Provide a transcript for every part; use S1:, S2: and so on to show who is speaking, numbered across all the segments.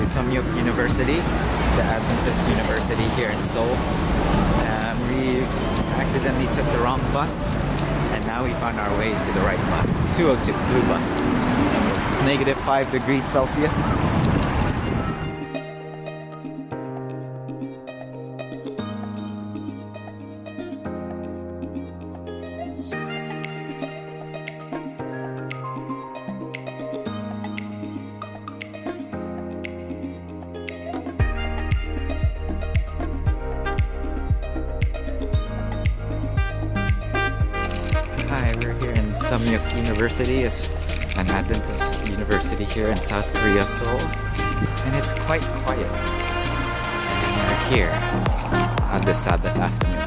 S1: Sony University, the Adventist University here in Seoul. We've accidentally took the wrong bus, and now we found our way to the right bus, 202 blue bus. It's negative 5 degrees Celsius. Hi, we're here in Samyuk University. It's an Adventist university here in South Korea, Seoul. And it's quite quiet. And we're here on this Sabbath afternoon.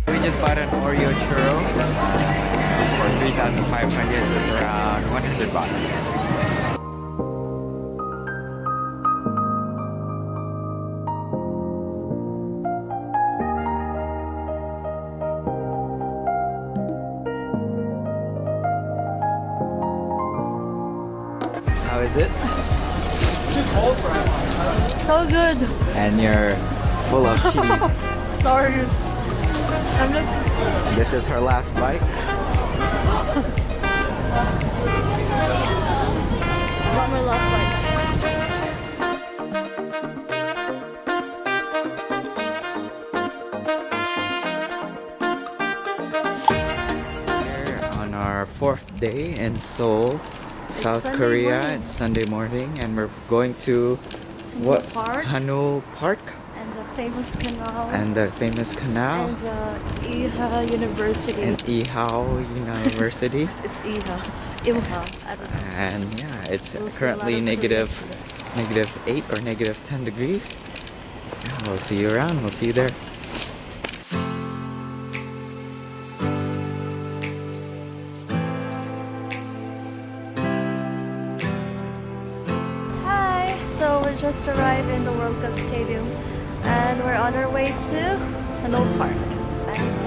S1: We just bought an Oreo churro for 3,500. It's around 100 baht. How is it?
S2: So good.
S1: And you're full of cheese.
S2: Sorry. I'm like,
S1: This is her last bite.
S2: not my last bite.
S1: Here on our 4th day in Seoul, South
S2: Sunday
S1: Korea.
S2: morning.
S1: It's Sunday morning, and we're going to what?
S2: Park.
S1: Hanuel Park
S2: And the famous canal.
S1: and the famous canal
S2: And the Iha University.
S1: and Ihao University.
S2: It's Iha. Ilha. I don't know.
S1: And yeah, it's
S2: We'll see a
S1: currently
S2: lot of
S1: negative
S2: Koreans.
S1: -8 or -10 degrees. Yeah, we'll see you around. We'll see you there.
S2: Hi. So we just arrived in the World Cup Stadium, and we're on our way to Hanuel Park. And